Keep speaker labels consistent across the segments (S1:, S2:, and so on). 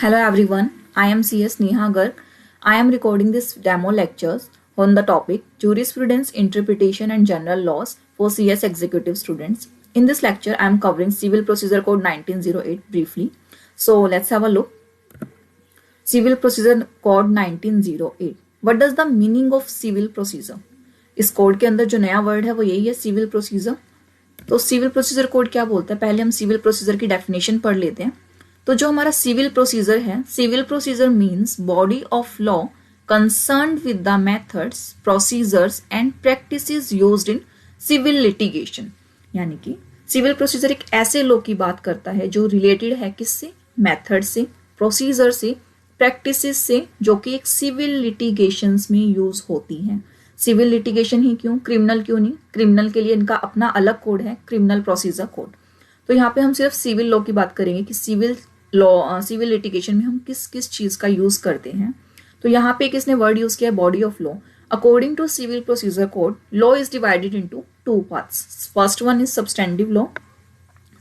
S1: Hello everyone, I am CS Neha Garg. I am recording this demo lectures on the topic Jurisprudence, Interpretation and General Laws for CS Executive Students. In this lecture, I am covering Civil Procedure Code 1908 briefly. So let's have a look. Civil Procedure Code 1908. What does the meaning of civil procedure? इस code के अंदर जो नया word है वो यही है civil procedure. तो सिविल प्रोसीजर कोड क्या बोलता है, पहले हम सिविल प्रोसीजर की डेफिनेशन पढ़ लेते हैं. तो जो हमारा सिविल प्रोसीजर है, civil procedure means body of law concerned with the methods, procedures and practices used in civil litigation. यानी कि सिविल प्रोसीजर एक ऐसे लॉ की बात करता है जो रिलेटेड है किससे, मेथड से, प्रोसीजर से, प्रैक्टिसेस से, जो कि एक सिविल लिटिगेशंस में यूज होती हैं. सिविल लिटिगेशन ही क्यों, क्रिमिनल क्यों नहीं? क्रिमिनल के लिए इनका अपना अलग कोड है, क्रिमिनल प्रोसीजर कोड. तो यहाँ पे हम सिर्फ सिविल लॉ की बात करेंगे कि सिविल लॉ, सिविल लिटिगेशन में हम किस किस चीज का यूज करते हैं. तो यहाँ पे किसने वर्ड यूज किया है, body of law. According to civil procedure code, law is divided into two parts. First one is substantive law,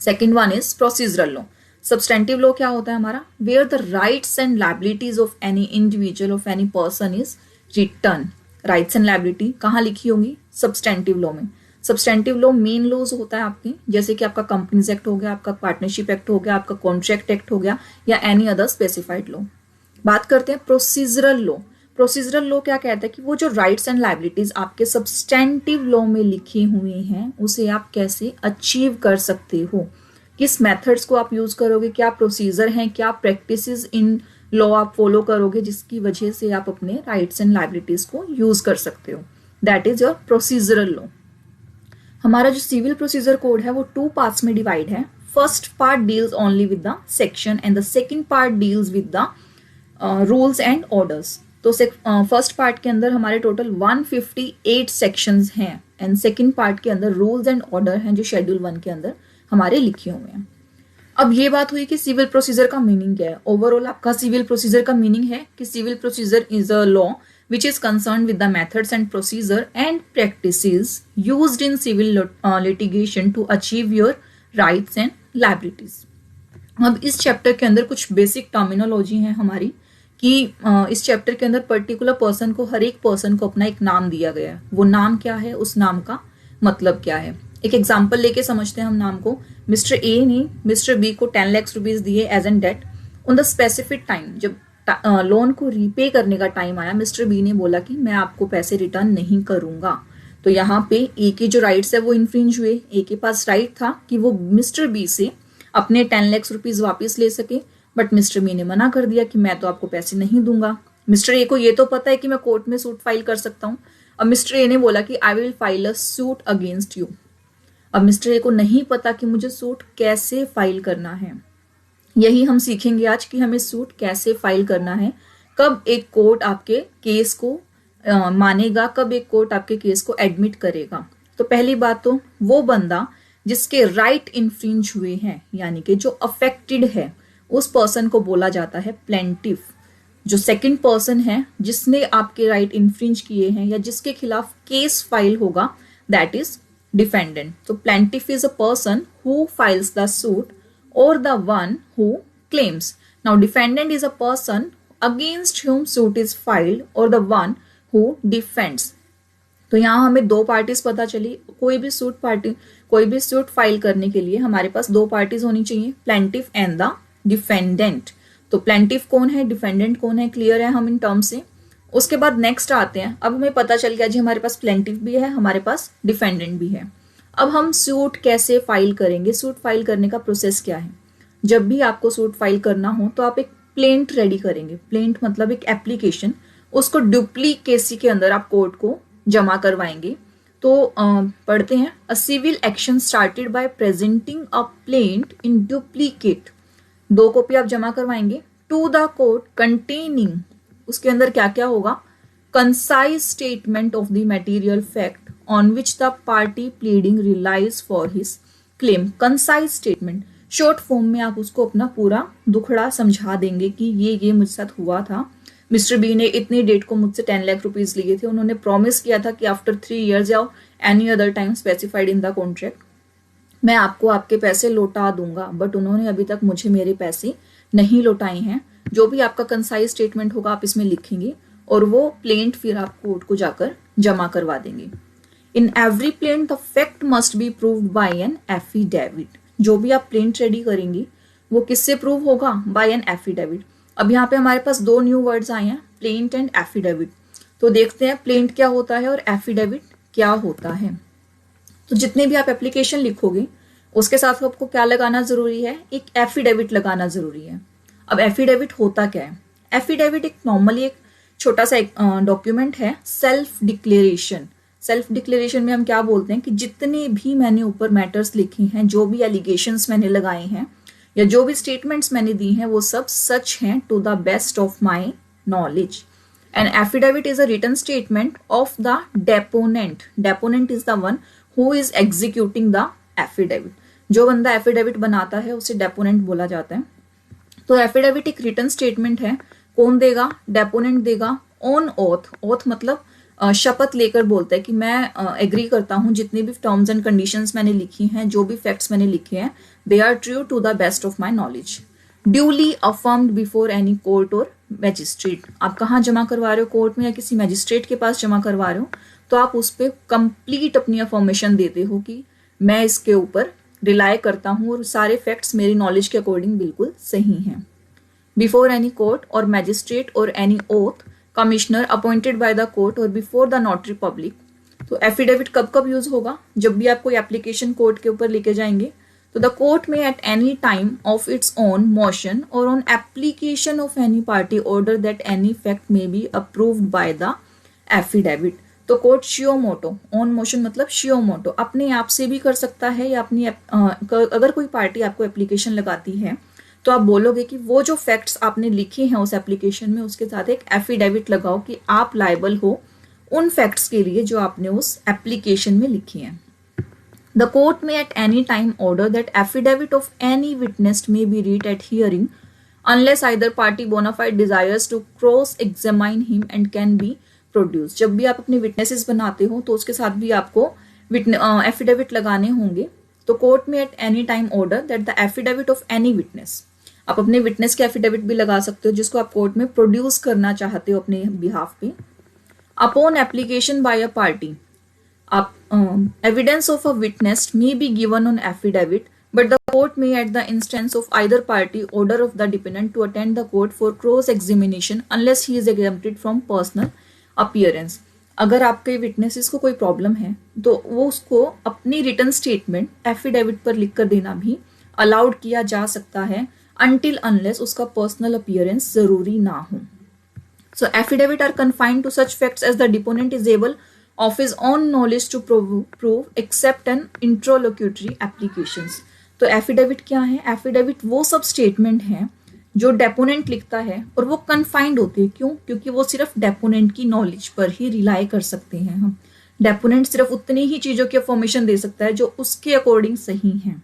S1: second one is procedural law. Substantive law क्या होता है हमारा, where the rights and liabilities of any individual of any person is written. Rights and liability कहाँ लिखी होंगी, substantive law में. Substantive law main laws होता है आपके, जैसे कि आपका कंपनीज एक्ट हो गया, आपका पार्टनरशिप एक्ट हो गया, आपका कॉन्ट्रैक्ट एक्ट हो गया, या एनी अदर स्पेसिफाइड लॉ. बात करते हैं प्रोसीजरल लॉ. प्रोसीजरल लॉ क्या कहता है कि वो जो राइट्स एंड लायबिलिटीज आपके सब्सटेंटिव लॉ में लिखे हुए हैं उसे आप कैसे अचीव कर सकते हो, किस मेथड्स को आप यूज करोगे, क्या प्रोसीजर हैं, क्या प्रैक्टिसेस इन लॉ आप फॉलो करोगे जिसकी वजह से आप अपने राइट्स एंड लायबिलिटीज को यूज कर सकते हो. That is your procedural law. हमारा जो सिविल प्रोसीजर कोड है वो टू पार्ट्स में डिवाइड है. First part deals only with the section and the second part deals with the rules and orders. तो फर्स्ट पार्ट के अंदर हमारे टोटल 158 सेक्शंस हैं एंड सेकंड पार्ट के अंदर रूल्स एंड ऑर्डर हैं जो शेड्यूल 1 के अंदर हमारे लिखे हुए हैं. अब ये बात हुई कि सिविल प्रोसीजर का मीनिंग क्या है. ओवरऑल आपका सिविल प्रोसीजर का मीनिंग है कि civil procedure is a law which is concerned with the methods and procedure and practices used in civil litigation to achieve your rights and liabilities. अब इस chapter के अंदर कुछ बेसिक टर्मिनोलॉजी है हमारी कि इस चैप्टर के अंदर पर्टिकुलर पर्सन को, हर एक पर्सन को अपना एक नाम दिया गया है. वो नाम क्या है, उस नाम का मतलब क्या है. एक एग्जाम्पल लेके समझते हैं हम नाम को. मिस्टर ए ने मिस्टर बी को 10 लाख रुपीज दिए as an date on the specific time. जब लोन को रीपे करने का टाइम आया, मिस्टर बी ने बोला कि मैं आपको पैसे रिटर्न नहीं करूंगा. तो यहाँ पे ए के जो राइट्स है वो इन्फ्रिंज हुए. ए के पास राइट था कि वो मिस्टर बी से अपने 10 लाख रुपीज वापस ले सके, बट मिस्टर बी ने मना कर दिया कि मैं तो आपको पैसे नहीं दूंगा. मिस्टर ए को ये तो पता है कि मैं कोर्ट में सूट फाइल कर सकता हूँ. अब मिस्टर ए ने बोला कि I will file a suit against you. अब मिस्टर ए को नहीं पता कि मुझे सूट कैसे फाइल करना है. यही हम सीखेंगे आज कि हमें सूट कैसे फाइल करना है, कब एक कोर्ट आपके केस को मानेगा, कब एक कोर्ट आपके केस को एडमिट करेगा. तो पहली बात तो वो बंदा जिसके राइट इन्फ्रिंज हुए हैं, यानी कि जो अफेक्टेड है, उस पर्सन को बोला जाता है प्लेंटिफ. जो सेकंड पर्सन है जिसने आपके राइट इन्फ्रिंज किए हैं या जिसके खिलाफ केस फाइल होगा, दैट इज डिफेंडेंट. तो plaintiff is a person who files the suit or the one who claims. Now defendant is a person against whom suit is filed or the one who defends. तो यहाँ हमें दो parties पता चली. कोई भी suit file करने के लिए हमारे पास दो पार्टीज होनी चाहिए, प्लेंटिफ एंड द डिफेंडेंट. तो प्लेंटिफ कौन है, डिफेंडेंट कौन है, क्लियर है हम इन टर्म से. उसके बाद नेक्स्ट आते हैं. अब हमें पता चल गया जी हमारे पास प्लेंटिफ भी है, हमारे पास डिफेंडेंट भी है. अब हम सूट कैसे फाइल करेंगे, सूट फाइल करने का प्रोसेस क्या है. जब भी आपको सूट फाइल करना हो तो आप एक प्लेंट रेडी करेंगे. प्लेंट मतलब एक एप्लीकेशन, उसको डुप्लीकेसी के अंदर आप कोर्ट को जमा करवाएंगे. तो पढ़ते हैं. A civil action started by presenting a plaint in duplicate. 2 copy आप जमा करवाएंगे टू द कोर्ट कंटेनिंग. उसके अंदर क्या क्या होगा, concise statement of the material fact on which the party pleading relies for his claim. concise statement, short form में आप उसको अपना पूरा दुखड़ा समझा देंगे कि ये मुझ साथ हुआ था. मिस्टर बी ने इतनी डेट को मुझसे 10 लाख रुपीज लिए थे. उन्होंने प्रॉमिस किया था कि आफ्टर 3 years या any other time specified in the contract मैं आपको आपके पैसे लौटा दूंगा, बट उन्होंने अभी तक मुझे मेरे पैसे नहीं लौटाए हैं. जो भी आपका कंसाइज स्टेटमेंट होगा आप इसमें लिखेंगे और वो प्लेंट फिर आप कोर्ट को जाकर जमा करवा देंगे। In every plaint the fact must be proved bye an affidavit. जो भी आप प्लेंट रेडी करेंगे वो किससे प्रूव होगा? By an affidavit. अब यहाँ पे हमारे पास दो न्यू वर्ड्स आए हैं, प्लेंट एंड एफिडेविट। तो देखते हैं प्लेंट क्या होता है और एफिडेविट क्या होता है। तो जितने भी आप एप्लीकेशन लिखोगे उसके साथ आपको क्या लगाना जरूरी है? एक एफिडेविट लगाना जरूरी है। अब एफिडेविट होता क्या है? एफिडेविट एक नॉर्मली एक छोटा सा डॉक्यूमेंट है, सेल्फ डिक्लेरेशन। सेल्फ डिक्लेरेशन में हम क्या बोलते हैं कि जितने भी मैंने ऊपर मैटर्स लिखे हैं, जो भी एलिगेशंस मैंने लगाए हैं या जो भी स्टेटमेंट्स मैंने दी हैं, वो सब सच हैं to the best of my knowledge. An affidavit is a written statement of the deponent. Deponent is the one who is executing the affidavit. जो बंदा एफिडेविट बनाता है उसे डेपोनेंट बोला जाता है। तो एफिडेविट एक रिटन स्टेटमेंट है। कौन देगा? डेपोनेंट देगा ऑन ओथ। ओथ मतलब शपथ लेकर बोलता है कि मैं एग्री करता हूं, जितनी भी टर्म्स एंड कंडीशंस मैंने लिखी हैं, जो भी फैक्ट्स मैंने लिखे हैं, they are true to the best of my knowledge. Duly affirmed before any court or magistrate. आप कहाँ जमा करवा रहे हो? कोर्ट में या किसी मैजिस्ट्रेट के पास जमा करवा रहे हो, तो आप उस पर कंप्लीट अपनी अफर्मेशन देते हो कि मैं इसके ऊपर रिलाय करता हूँ और सारे फैक्ट्स मेरी नॉलेज के अकॉर्डिंग बिल्कुल सही हैं। Before any court or magistrate और any oath commissioner appointed by the court और बिफोर द नोटरी पब्लिक। तो एफिडेविट कब कब यूज होगा? जब भी आप कोई एप्लीकेशन कोर्ट के ऊपर लेके जाएंगे तो the court may at any time of its own motion or on application of any party order that any fact may be approved by the affidavit. तो court suo motu, on motion मतलब suo मोटो, अपने आप से भी कर सकता है या अपनी अगर कोई पार्टी आपको एप्लीकेशन लगाती है तो आप बोलोगे कि वो जो फैक्ट्स आपने लिखे हैं उस एप्लीकेशन में, उसके साथ एक एफिडेविट लगाओ कि आप लायबल हो उन फैक्ट्स के लिए जो आपने उस एप्लीकेशन में लिखे हैं। The court may at any time order that affidavit of any witness may be read at hearing unless either party bona fide desires to cross examine him and can be produce. जब भी आप अपने witnesses बनाते हो तो उसके साथ भी आपको एफिडेविट लगाने होंगे। तो court may at any time order that the affidavit of any witness, आप अपने विटनेस के एफिडेविट भी लगा सकते हो जिसको आप कोर्ट में प्रोड्यूस करना चाहते हो अपने बिहाफ पे। Upon application by a party, आप evidence of a witness may be given on affidavit but the court may at the instance of either party order of the dependent to attend the court for cross examination unless he is exempted from personal appearance. अगर आपके witnesses को कोई problem है तो वो उसको अपनी written statement affidavit पर लिख कर देना भी अलाउड किया जा सकता है until unless उसका पर्सनल अपीयरेंस जरूरी ना हो। So affidavit are confined to such facts as the deponent is able of his own knowledge to prove except an interlocutory applications। तो एफिडेविट क्या है? एफिडेविट वो सब स्टेटमेंट है जो डेपोनेंट लिखता है और वो कन्फाइंड होते हैं। क्यों? क्योंकि वो सिर्फ डेपोनेंट की नॉलेज पर ही रिलाई कर सकते हैं। हम डेपोनेंट सिर्फ उतनी ही चीजों की इंफॉर्मेशन दे सकता है जो उसके अकॉर्डिंग सही है।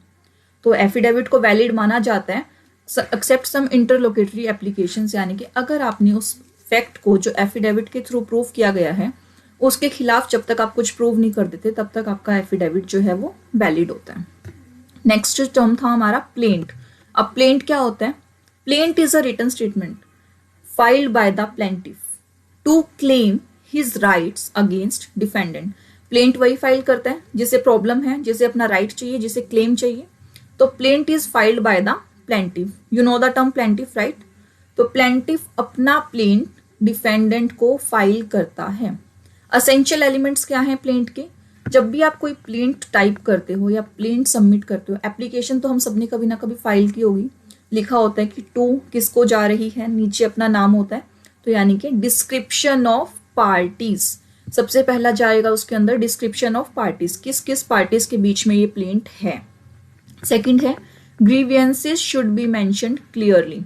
S1: तो एफिडेविट को वैलिड माना जाता है एक्सेप्ट सम इंटरलोकेटरी एप्लीकेशंस, यानी कि अगर आपने उस फैक्ट को जो एफिडेविट के थ्रू प्रूव किया गया है उसके खिलाफ जब तक आप कुछ प्रूव नहीं कर देते तब तक आपका एफिडेविट जो है वो वैलिड होता है। नेक्स्ट टर्म था हमारा प्लेंट। अब प्लेंट क्या होता है? Plaint is a written statement filed by the plaintiff to claim his rights against defendant. Plaint वही फाइल करता है जिसे प्रॉब्लम है, जिसे अपना राइट चाहिए, जिसे क्लेम चाहिए। तो plaint is filed by the plaintiff. You know the term plaintiff, right? तो प्लेंटिफ अपना प्लेंट डिफेंडेंट को फाइल करता है। असेंशियल एलिमेंट्स क्या हैं प्लेंट के? जब भी आप कोई प्लेंट टाइप करते हो या प्लेंट सबमिट करते हो, एप्लीकेशन तो हम सबने कभी ना कभी फाइल की होगी, लिखा होता है कि टू किसको जा रही है, नीचे अपना नाम होता है। तो यानी कि डिस्क्रिप्शन ऑफ पार्टीज सबसे पहला जाएगा उसके अंदर, डिस्क्रिप्शन ऑफ पार्टीज, किस किस पार्टीज के बीच में ये प्लेंट है। सेकंड है grievances should be mentioned clearly.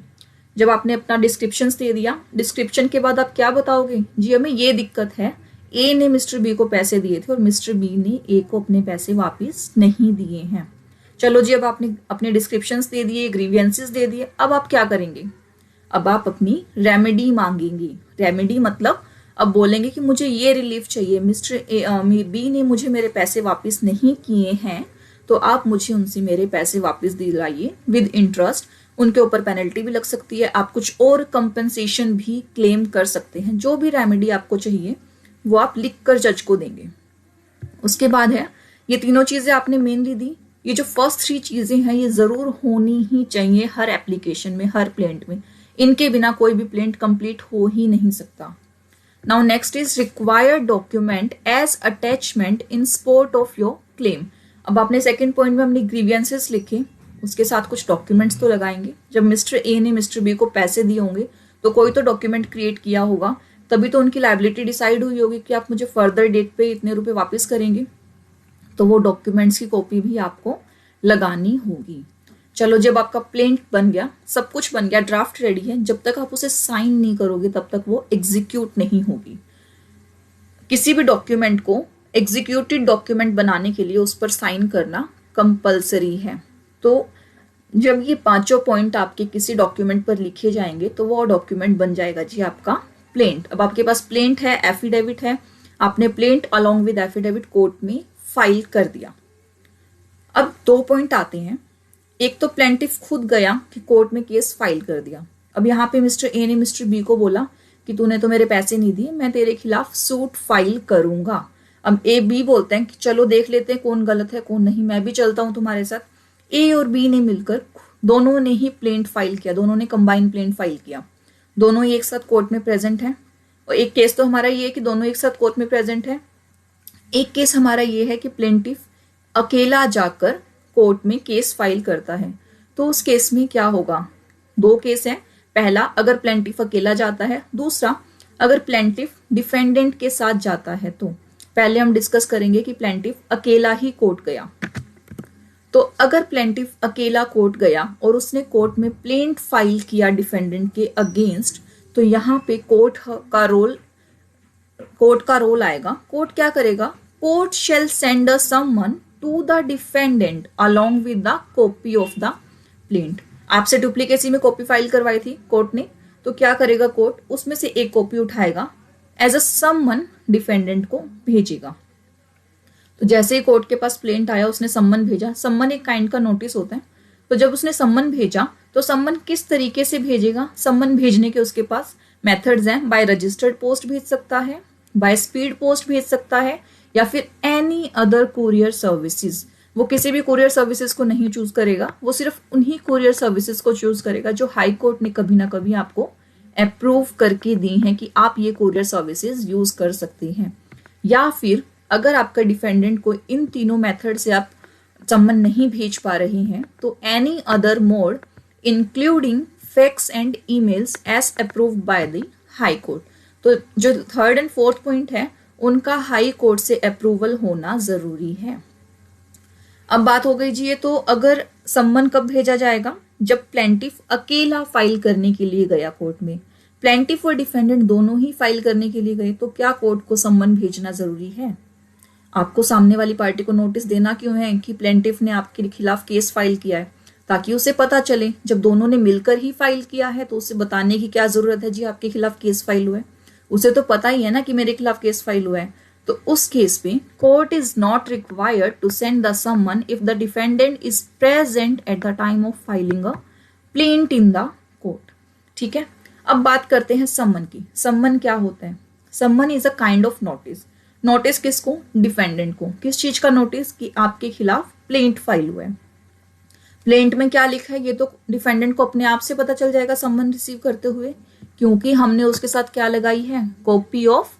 S1: जब आपने अपना डिस्क्रिप्शन दे दिया, डिस्क्रिप्शन के बाद आप क्या बताओगे? जी हमें ये दिक्कत है, ए ने मिस्टर बी को पैसे दिए थे और मिस्टर बी ने ए को अपने पैसे वापस नहीं दिए हैं। चलो जी, अब आपने अपने डिस्क्रिप्शंस दे दिए, ग्रीवियंसेस दे दिए, अब आप क्या करेंगे? अब आप अपनी रेमेडी मांगेंगे। रेमेडी मतलब अब बोलेंगे कि मुझे ये रिलीफ चाहिए, मिस्टर बी ने मुझे मेरे पैसे वापस नहीं किए हैं, तो आप मुझे उनसे मेरे पैसे वापस दिलाइए विद इंटरेस्ट। उनके ऊपर पेनल्टी भी लग सकती है, आप कुछ और कंपनसेशन भी क्लेम कर सकते हैं। जो भी रेमेडी आपको चाहिए वो आप लिख कर जज को देंगे। उसके बाद है, ये तीनों चीजें आपने मेनली दी। ये जो फर्स्ट 3 चीजें हैं ये जरूर होनी ही चाहिए हर एप्लीकेशन में, हर प्लेंट में। इनके बिना कोई भी प्लेंट कंप्लीट हो ही नहीं सकता। Now next is required document as attachment in support of your claim. अब आपने सेकंड पॉइंट में हमने ग्रीवियंसेस लिखे, उसके साथ कुछ डॉक्यूमेंट्स तो लगाएंगे। जब मिस्टर ए ने मिस्टर बी को पैसे दिए होंगे तो कोई तो डॉक्यूमेंट क्रिएट किया होगा, तभी तो उनकी लायबिलिटी डिसाइड हुई होगी कि आप मुझे फर्दर डेट पे इतने रुपए वापस करेंगे। तो वो डॉक्यूमेंट्स की कॉपी भी आपको लगानी होगी। चलो, जब आपका प्लेंट बन गया, सब कुछ बन गया, ड्राफ्ट रेडी है, जब तक आप उसे साइन नहीं करोगे तब तक वो एग्जीक्यूट नहीं होगी। किसी भी डॉक्यूमेंट को एग्जीक्यूटेड डॉक्यूमेंट बनाने के लिए उस पर साइन करना कंपलसरी है। तो जब ये 5 पॉइंट आपके किसी डॉक्यूमेंट पर लिखे जाएंगे तो वो डॉक्यूमेंट बन जाएगा जी आपका प्लेंट। अब आपके पास प्लेंट है, एफिडेविट है, आपने plaint along with affidavit court में फाइल कर दिया। अब 2 पॉइंट आते हैं। एक तो प्लेंटिफ खुद गया कि कोर्ट में केस फाइल कर दिया। अब यहाँ पे मिस्टर ए ने मिस्टर बी को बोला कि तूने तो मेरे पैसे नहीं दिए, मैं तेरे खिलाफ सूट फाइल करूंगा। अब ए बी बोलते हैं कि चलो देख लेते हैं कौन गलत है कौन नहीं, मैं भी चलता हूं तुम्हारे साथ। ए और बी ने मिलकर दोनों ने ही प्लेंट फाइल किया, दोनों ने कंबाइन प्लेंट फाइल किया, दोनों ही एक साथ कोर्ट में प्रेजेंट है। और एक केस तो हमारा ये है कि दोनों एक साथ कोर्ट में प्रेजेंट है। एक केस हमारा ये है कि प्लेंटिफ अकेला जाकर कोर्ट में केस फाइल करता है। तो उस केस में क्या होगा, 2 केस हैं। पहला, अगर प्लेंटिफ अकेला जाता है। दूसरा, अगर प्लेंटिफ डिफेंडेंट के साथ जाता है। तो पहले हम डिस्कस करेंगे कि प्लेंटिफ अकेला ही कोर्ट गया। तो अगर प्लेंटिफ अकेला कोर्ट गया और उसने कोर्ट में प्लेंट फाइल किया डिफेंडेंट के अगेंस्ट, तो यहाँ पे कोर्ट का रोल आएगा। कोर्ट क्या करेगा, court shall send a summon to the defendant along with the copy of the plaint. आपसे डुप्लीकेसी में कॉपी फाइल करवाई थी कोर्ट ने, तो क्या करेगा कोर्ट, उसमें से एक कॉपी उठाएगा, एज अ समन डिफेंडेंट को भेजेगा। तो जैसे ही कोर्ट के पास प्लेंट आया, उसने सम्मन भेजा। सम्मन एक काइंड का नोटिस होता है। तो जब उसने सम्मन भेजा तो सम्मन किस तरीके से भेजेगा, सम्मन भेजने के उसके पास मेथड्स हैं। बाय रजिस्टर्ड पोस्ट भेज सकता है, बाय स्पीड पोस्ट भेज सकता है, या फिर एनी अदर कुरियर सर्विसेज। वो किसी भी कुरियर सर्विसेज को नहीं चूज करेगा, वो सिर्फ उन्हीं कुरियर सर्विसेज को चूज करेगा जो हाई कोर्ट ने कभी ना कभी आपको अप्रूव करके दी हैं कि आप ये कुरियर सर्विसेज यूज कर सकते हैं। या फिर अगर आपका डिफेंडेंट को इन तीनों मेथड से आप सम्मन नहीं भेज पा रहे हैं, तो any other mode including fax and emails as approved by the high court. तो जो 3rd एंड 4th पॉइंट है, उनका हाई कोर्ट से अप्रूवल होना जरूरी है। अब बात हो गई जी ये, तो अगर सम्मन कब भेजा जाएगा, जब प्लेंटिफ अकेला फाइल करने के लिए गया कोर्ट में। प्लेंटिफ और डिफेंडेंट दोनों ही फाइल करने के लिए गए, तो क्या कोर्ट को सम्मन भेजना जरूरी है? आपको सामने वाली पार्टी को नोटिस देना क्यों है कि प्लेंटिफ ने आपके खिलाफ केस फाइल किया है, ताकि उसे पता चले। जब दोनों ने मिलकर ही फाइल किया है तो उसे बताने की क्या जरूरत है जी आपके खिलाफ केस फाइल हुआ है। उसे तो पता ही है ना कि मेरे खिलाफ केस फाइल हुआ है। तो उस केस में court is not required to send the summon if the defendant is present at the time of filing a plaint in the court. ठीक है, अब बात करते हैं सम्मन की। सम्मन क्या होता है? सम्मन is a kind of notice. Notice किसको? डिफेंडेंट को। किस चीज का नोटिस? कि आपके खिलाफ प्लेंट फाइल हुआ है। प्लेंट में क्या लिखा है ये तो डिफेंडेंट को अपने आप से पता चल जाएगा सम्मन रिसीव करते हुए, क्योंकि हमने उसके साथ क्या लगाई है? Copy of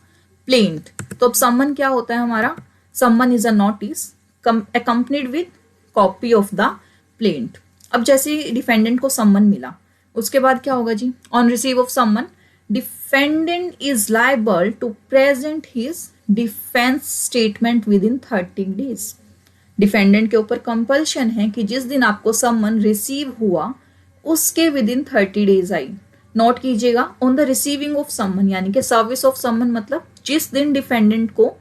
S1: plaint. तो अब सम्मन क्या होता है हमारा? सम्मन is a notice accompanied with copy of the plaint. अब जैसे डिफेंडेंट को सम्मन मिला, उसके बाद क्या होगा जी? On receive of summon, defendant is liable to present his defence statement within 30 days. Defendant के ऊपर कंपल्शन है कि जिस दिन आपको सम्मन रिसीव हुआ उसके with in 30 days I. Note कीजिएगा, ऑन द रिसीविंग ऑफ सम्मन, यानी कि सर्विस ऑफ सम्मन मतलब जिस दिन डिफेंडेंट को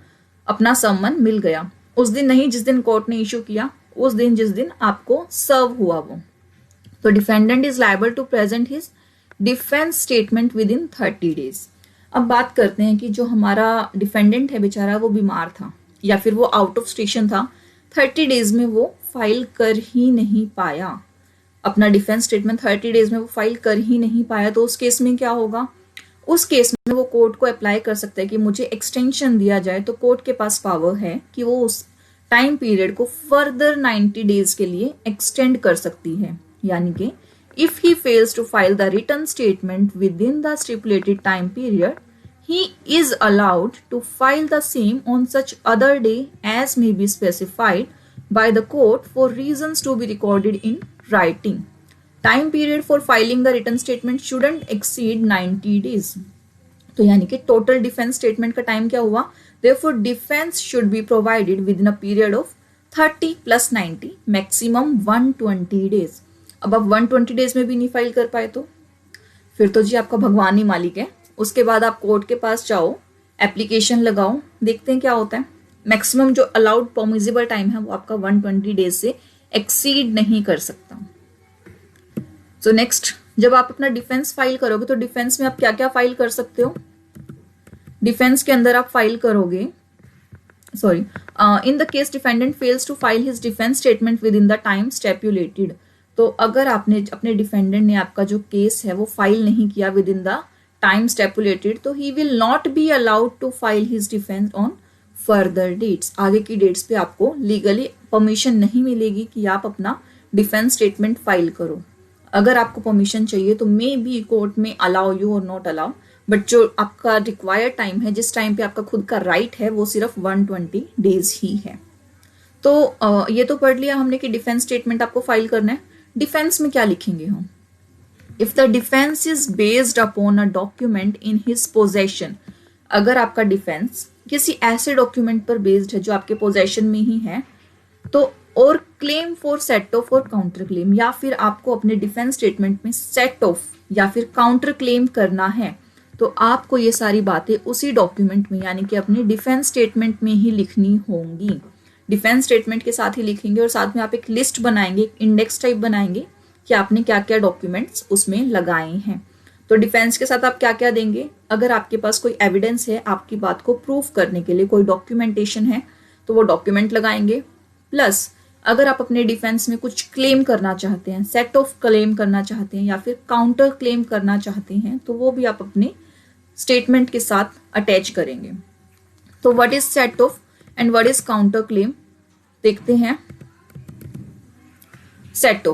S1: अपना सम्मन मिल गया, उस दिन नहीं जिस दिन कोर्ट ने इशू किया, उस दिन जिस दिन आपको सर्व हुआ वो। तो defendant is liable to present his defence statement within 30 days. अब बात करते हैं कि जो हमारा डिफेंडेंट है बेचारा, वो बीमार था या फिर वो आउट ऑफ स्टेशन था, 30 डेज में वो फाइल कर ही नहीं पाया। अपना डिफेंस स्टेटमेंट 30 डेज में वो फाइल कर ही नहीं पाया, तो उस केस में क्या होगा, उस केस में वो कोर्ट को अप्लाई कर सकता है कि मुझे एक्सटेंशन दिया जाए। तो कोर्ट के पास पावर है कि वो उस टाइम पीरियड को फर्दर 90 डेज के लिए एक्सटेंड कर सकती है। यानी कि if he fails to file the return statement within the stipulated time period, he is allowed to file the same on such other day as may be specified by the court for reasons to be recorded in writing. Time period for filing the written statement shouldn't exceed 90 days. तो यानी कि total defence statement का time क्या हुआ, therefore defense should be provided within a period of 30 plus 90 maximum 120 days. अब आप 120 days में भी नहीं फाइल कर पाए तो फिर तो जी आपका भगवान ही मालिक है। उसके बाद आप कोर्ट के पास जाओ, एप्लीकेशन लगाओ, देखते हैं क्या होता है। मैक्सिमम जो अलाउड परमिजिबल टाइम है वो आपका 120 डेज से एक्सीड नहीं कर सकता। सो नेक्स्ट, जब आप अपना डिफेंस फाइल करोगे तो डिफेंस में आप क्या क्या फाइल कर सकते हो। डिफेंस के अंदर आप फाइल करोगे, sorry, in the case defendant fails to file his defence statement within the time stipulated. तो अगर आपने अपने डिफेंडेंट ने आपका जो केस है वो फाइल नहीं किया within the time stipulated, तो he will not be allowed to file his defence on further dates. आगे की डेट्स पे आपको लीगली परमिशन नहीं मिलेगी कि आप अपना डिफेंस स्टेटमेंट फाइल करो। अगर आपको परमिशन चाहिए तो मे बी कोर्ट में अलाउ यू और नॉट अलाउ, बट जो आपका रिक्वायर्ड टाइम है, जिस टाइम पे आपका खुद का राइट है, वो सिर्फ 120 डेज ही है। तो ये तो पढ़ लिया हमने कि डिफेंस स्टेटमेंट आपको फाइल करना है। डिफेंस में क्या लिखेंगे हम, if the defence is based upon a document in his possession. अगर आपका डिफेंस किसी ऐसे डॉक्यूमेंट पर बेस्ड है जो आपके पोजेशन में ही है, तो और क्लेम फॉर सेट ऑफ और काउंटर क्लेम, या फिर आपको अपने डिफेंस स्टेटमेंट में सेट ऑफ या फिर काउंटर क्लेम करना है, तो आपको ये सारी बातें उसी डॉक्यूमेंट में यानी कि अपने डिफेंस स्टेटमेंट में ही लिखनी होंगी। डिफेंस स्टेटमेंट के साथ ही लिखेंगे और साथ में आप एक लिस्ट बनाएंगे, एक इंडेक्स टाइप बनाएंगे कि आपने क्या क्या डॉक्यूमेंट्स उसमें लगाए हैं। तो डिफेंस के साथ आप क्या क्या देंगे, अगर आपके पास कोई एविडेंस है आपकी बात को प्रूफ करने के लिए, कोई डॉक्यूमेंटेशन है, तो वो डॉक्यूमेंट लगाएंगे। प्लस अगर आप अपने डिफेंस में कुछ क्लेम करना चाहते हैं, सेट ऑफ क्लेम करना चाहते हैं या फिर काउंटर क्लेम करना चाहते हैं, तो वो भी आप अपने स्टेटमेंट के साथ अटैच करेंगे। तो what is set off and what is counter claim, देखते हैं। Set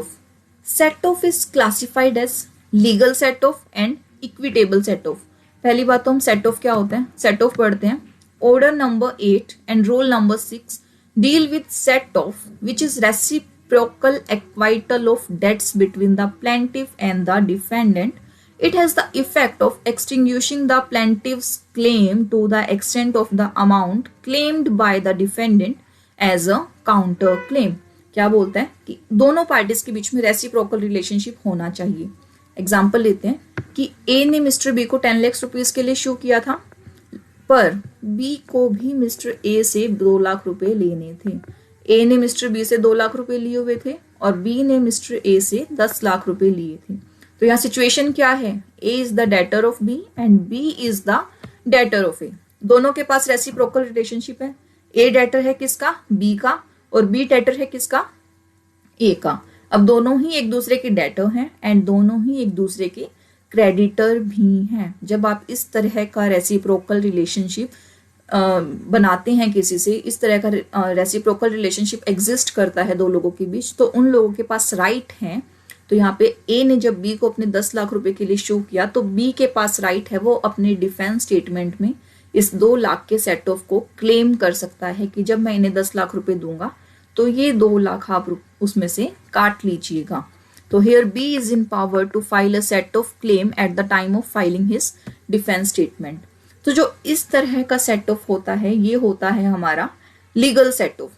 S1: off is classified as legal set off and equitable set off. पहली बात तो हम सेट ऑफ क्या होता है, सेट ऑफ पढ़ते हैं। Order number 8 and roll number 6 deal with set off, which is reciprocal acquittal of debts between the plaintiff and the defendant. It has the effect of extinguishing the plaintiff's claim to the extent of the amount claimed by the defendant as a counter claim. क्या बोलता है कि दोनों parties के बीच में reciprocal relationship होना चाहिए। Example लेते हैं कि ए ने मिस्टर बी को 10 लाख रुपीज के लिए शो किया था, पर बी को भी मिस्टर ए से 2 लाख रुपए लेने थे। ए ने मिस्टर बी से 2 लाख रुपए लिए हुए थे और बी ने मिस्टर ए से 10 लाख रुपए लिए थे। तो यहाँ सिचुएशन क्या है, A is the debtor of B and B is the debtor of A. दोनों के पास रेसिप्रोकल रिलेशनशिप है। ए डेटर है किसका, बी का, और बी डेटर है किसका, ए का। अब दोनों ही एक दूसरे के डेटर हैं एंड दोनों ही एक दूसरे के क्रेडिटर भी हैं। जब आप इस तरह का रेसिप्रोकल रिलेशनशिप बनाते हैं किसी से, इस तरह का रेसिप्रोकल रिलेशनशिप एग्जिस्ट करता है दो लोगों के बीच, तो उन लोगों के पास राइट है। तो यहाँ पे ए ने जब बी को अपने 10 लाख रुपए के लिए शो किया, तो बी के पास राइट है, वो अपने डिफेंस स्टेटमेंट में इस 2 लाख के सेट ऑफ को क्लेम कर सकता है कि जब मैं इन्हें 10 लाख रुपए दूंगा तो ये 2 लाख आप उसमें से काट लीजिएगा। तो here B is in power to file a set of claim at the time of filing his defense statement. तो जो इस तरह का सेट ऑफ होता है, ये होता है हमारा लीगल सेट ऑफ।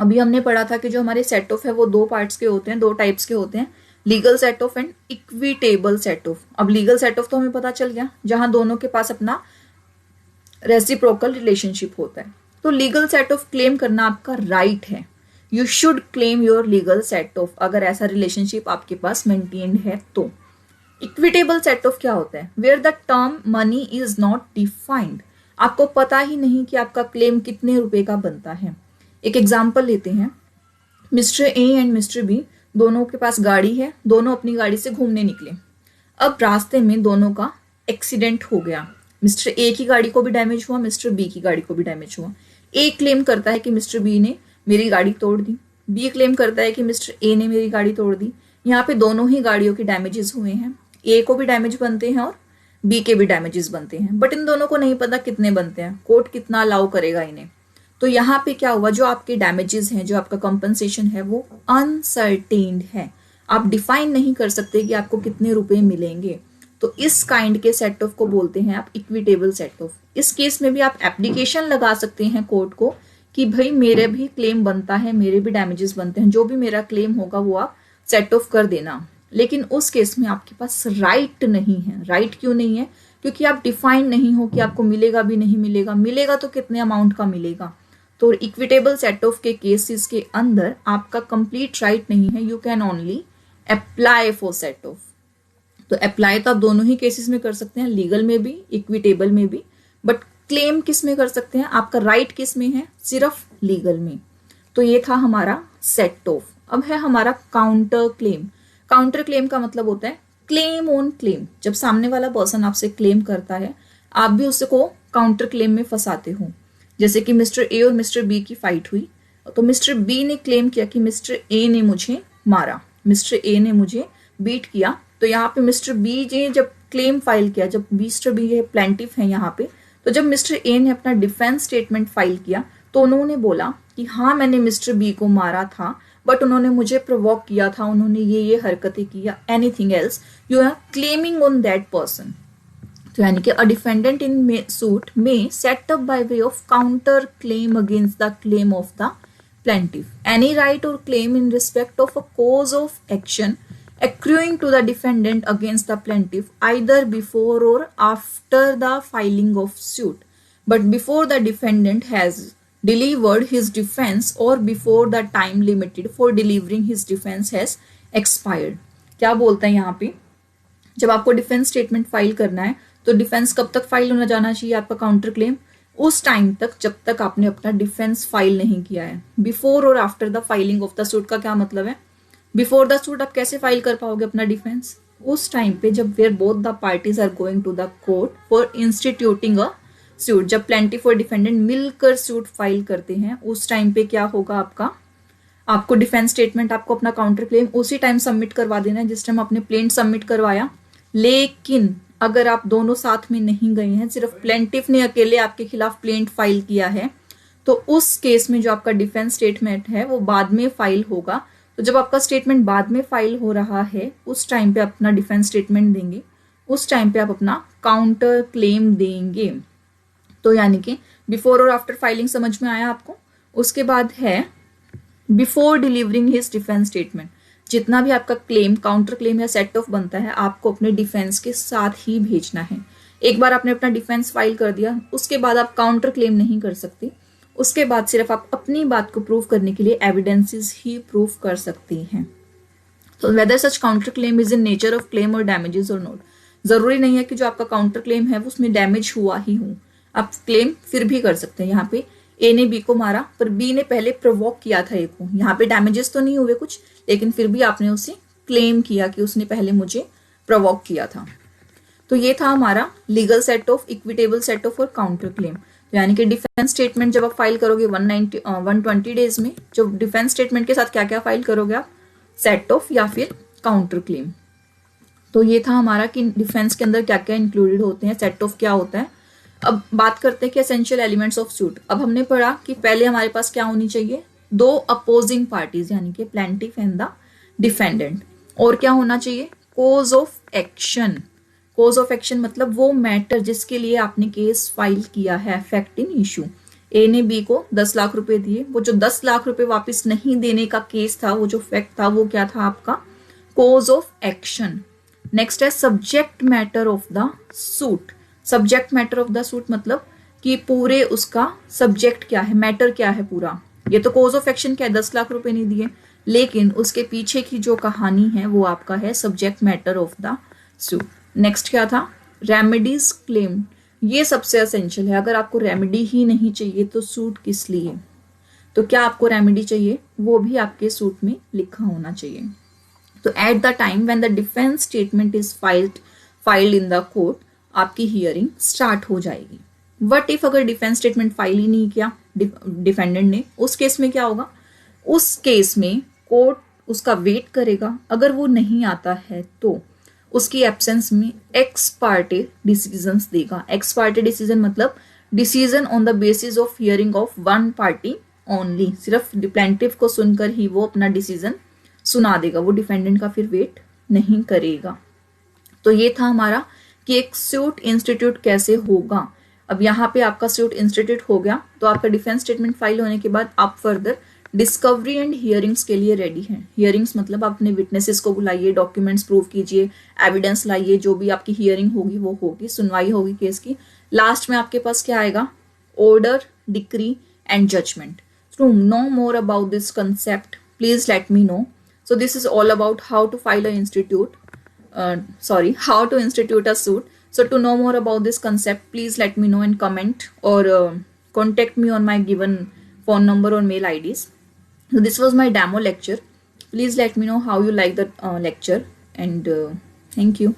S1: अभी हमने पढ़ा था कि जो हमारे सेट ऑफ है वो 2 पार्ट्स के होते हैं, 2 टाइप्स के होते हैं, legal set off and equitable set of. अब लीगल सेट ऑफ तो हमें पता चल गया, जहां दोनों के पास अपना रेसिप्रोकल रिलेशनशिप होता है। तो लीगल सेट ऑफ क्लेम करना आपका राइट है। You should claim your legal set of, अगर ऐसा रिलेशनशिप आपके पास मेंटेन्ड है तो। इक्विटेबल सेट ऑफ क्या होता है, where the term money is not defined. आपको पता ही नहीं कि आपका क्लेम कितने रुपए का बनता है। एक एग्जाम्पल लेते हैं, mister A and mister B दोनों के पास गाड़ी है, दोनों अपनी गाड़ी से घूमने निकले। अब रास्ते में दोनों का एक्सीडेंट हो गया। मिस्टर ए की गाड़ी को भी डैमेज हुआ, मिस्टर बी की गाड़ी को भी डैमेज हुआ। ए क्लेम करता है कि मिस्टर बी ने मेरी गाड़ी तोड़ दी, बी क्लेम करता है कि मिस्टर ए ने मेरी गाड़ी तोड़ दी। यहाँ पे दोनों ही गाड़ियों के डैमेजेस हुए हैं, ए को भी डैमेज बनते हैं और बी के भी डैमेजेस बनते हैं, बट इन दोनों को नहीं पता कितने बनते हैं, कोर्ट कितना अलाउ करेगा इन्हें। तो यहाँ पे क्या हुआ, जो आपके डैमेजेस हैं, जो आपका कंपनसेशन है, वो अनसर्टेन्ड है। आप डिफाइन नहीं कर सकते कि आपको कितने रुपए मिलेंगे। तो इस काइंड के सेट ऑफ को बोलते हैं आप इक्विटेबल सेट ऑफ। इस केस में भी आप एप्लीकेशन लगा सकते हैं कोर्ट को कि भाई मेरे भी क्लेम बनता है, मेरे भी डैमेजेस बनते हैं, जो भी मेरा क्लेम होगा वो आप सेट ऑफ कर देना। लेकिन उस केस में आपके पास राइट नहीं है। राइट क्यों नहीं है? क्योंकि आप डिफाइन नहीं हो कि आपको मिलेगा भी नहीं मिलेगा, मिलेगा तो कितने अमाउंट का मिलेगा। तो इक्विटेबल सेट ऑफ के केसेस के अंदर आपका कंप्लीट राइट नहीं है। You can only apply for set of. तो अप्लाई तो आप दोनों ही केसेस में कर सकते हैं, लीगल में भी, इक्विटेबल में भी, बट क्लेम किस में कर सकते हैं? आपका राइट किस में है? सिर्फ लीगल में। तो ये था हमारा सेट ऑफ। अब है हमारा काउंटर क्लेम। काउंटर क्लेम का मतलब होता है क्लेम ऑन क्लेम। जब सामने वाला पर्सन आपसे क्लेम करता है, आप भी उसको काउंटर क्लेम में फंसाते हो। जैसे कि मिस्टर ए और मिस्टर बी की फाइट हुई, तो मिस्टर बी ने क्लेम किया कि मिस्टर ए ने मुझे मारा, मिस्टर ए ने मुझे बीट किया। तो यहाँ पे मिस्टर बी ने जब क्लेम फाइल किया, जब मिस्टर बी प्लेंटिफ है यहाँ पे, तो जब मिस्टर ए ने अपना डिफेंस स्टेटमेंट फाइल किया तो उन्होंने बोला कि हाँ मैंने मिस्टर बी को मारा था, बट उन्होंने मुझे प्रोवोक किया था, उन्होंने ये हरकतें की या anything else, you are claiming on that person. तो यानी कि अ डिफेंडेंट इन सूट में set up by way of counter claim against the claim of the plaintiff any right or claim in respect of a cause of action accruing to the defendant against the plaintiff either before or after the filing of suit, but before the defendant has delivered his defense or before the time limited for delivering his defense has expired। क्या बोलते हैं यहाँ पे, जब आपको defence statement file करना है तो डिफेंस कब तक फाइल होना जाना चाहिए आपका काउंटर क्लेम? उस टाइम तक जब तक आपने अपना डिफेंस फाइल नहीं किया है। बिफोर और after the filing of the suit का क्या मतलब है? बिफोर द सूट आप कैसे फाइल कर पाओगे अपना डिफेंस? उस टाइम पे जब where both the parties are going to the court for instituting a suit, जब प्लेंटिफ और डिफेंडेंट मिलकर सूट फाइल करते हैं, उस टाइम पे क्या होगा आपका, आपको डिफेंस स्टेटमेंट, आपको अपना काउंटर क्लेम उसी टाइम सबमिट करवा देना है जिस टाइम आपने प्लेंट सबमिट करवाया। लेकिन अगर आप दोनों साथ में नहीं गए हैं, सिर्फ प्लेंटिफ ने अकेले आपके खिलाफ प्लेंट फाइल किया है, तो उस केस में जो आपका डिफेंस स्टेटमेंट है वो बाद में फाइल होगा। तो जब आपका स्टेटमेंट बाद में फाइल हो रहा है, उस टाइम पे अपना डिफेंस स्टेटमेंट देंगे, उस टाइम पे आप अपना काउंटर क्लेम देंगे। तो यानी कि बिफोर और आफ्टर फाइलिंग समझ में आया आपको। उसके बाद है before delivering his defence statement. जितना भी आपका क्लेम, काउंटर क्लेम या सेट ऑफ बनता है, आपको अपने डिफेंस के साथ ही भेजना है। एक बार आपने अपना डिफेंस फाइल कर दिया, उसके बाद आप काउंटर क्लेम नहीं कर सकते। उसके बाद सिर्फ आप अपनी बात को प्रूव करने के लिए एविडेंसेस ही प्रूव कर सकते हैं। तो whether such counter claim is in nature of claim और डैमेजेस और नॉट। जरूरी नहीं है कि जो आपका काउंटर क्लेम है वो उसमें डैमेज हुआ ही हो, आप क्लेम फिर भी कर सकते हैं। यहाँ पे ए ने बी को मारा, पर बी ने पहले प्रोवोक किया था ए को। यहाँ पे डैमेजेस तो नहीं हुए कुछ, लेकिन फिर भी आपने उसे क्लेम किया कि उसने पहले मुझे प्रोवोक किया था। तो ये था हमारा legal set of, equitable set of और काउंटर क्लेम। तो यानी कि डिफेंस स्टेटमेंट जब आप फाइल करोगे 120 डेज में, जो डिफेंस स्टेटमेंट के साथ क्या क्या फाइल करोगे आप, सेट ऑफ या फिर काउंटर क्लेम। तो ये था हमारा कि डिफेंस के अंदर क्या क्या इंक्लूडेड होते हैं, सेट ऑफ क्या होता है। अब बात करते हैं कि एसेंशियल एलिमेंट्स ऑफ सूट। अब हमने पढ़ा कि पहले हमारे पास क्या होनी चाहिए, दो अपोजिंग पार्टीज यानी कि प्लेंटिफ एंड द डिफेंडेंट, और क्या होना चाहिए, cause of action. Cause of action मतलब वो मैटर जिसके लिए आपने केस फाइल किया है, फैक्ट इन इशू। ए ने बी को 10 लाख रुपए दिए, वो जो 10 लाख रुपए वापस नहीं देने का केस था, वो जो फैक्ट था, वो क्या था आपका, कोज ऑफ एक्शन। नेक्स्ट है subject matter of the suit. Subject matter of the suit मतलब कि पूरे उसका सब्जेक्ट क्या है, मैटर क्या है पूरा। ये तो कोज ऑफ एक्शन क्या है, 10 लाख रुपए नहीं दिए, लेकिन उसके पीछे की जो कहानी है वो आपका है subject matter of the suit. Next क्या था, रेमेडीज क्लेम। ये सबसे असेंशियल है। अगर आपको रेमेडी ही नहीं चाहिए तो सूट किस लिए? तो क्या आपको रेमेडी चाहिए, वो भी आपके सूट में लिखा होना चाहिए। तो eight the time when the defence statement is filed in the court, आपकी हियरिंग स्टार्ट हो जाएगी। वट इफ अगर डिफेंस स्टेटमेंट फाइल ही नहीं किया डिफेंडेंट ने, उस केस में क्या होगा? उस केस में कोर्ट उसका वेट करेगा, अगर वो नहीं आता है तो उसकी एब्सेंस में एक्स पार्टे डिसीजंस देगा। एक्स पार्टे डिसीजन मतलब decision on the basis of hearing of one party only, सिर्फ प्लेंटिफ को सुनकर ही वो अपना डिसीजन सुना देगा, वो डिफेंडेंट का फिर वेट नहीं करेगा। तो ये था हमारा कि एक सूट इंस्टीट्यूट कैसे होगा। अब यहाँ पे आपका सूट इंस्टीट्यूट हो गया तो आपका डिफेंस स्टेटमेंट फाइल होने के बाद आप फर्दर डिस्कवरी एंड हियरिंग्स के लिए रेडी हैं। हियरिंग्स मतलब आप अपने विटनेसेस को बुलाइए, डॉक्यूमेंट्स प्रूव कीजिए, एविडेंस लाइए, जो भी आपकी हियरिंग होगी वो होगी, सुनवाई होगी केस की। लास्ट में आपके पास क्या आएगा? Order, decree and judgement. To know more about this concept, please let me know. So this is all about how to file a how to institute a suit. So to know more about this concept, please let me know in comment or contact me on my given phone number or mail IDs. So this was my demo lecture. Please let me know how you like the lecture, and thank you.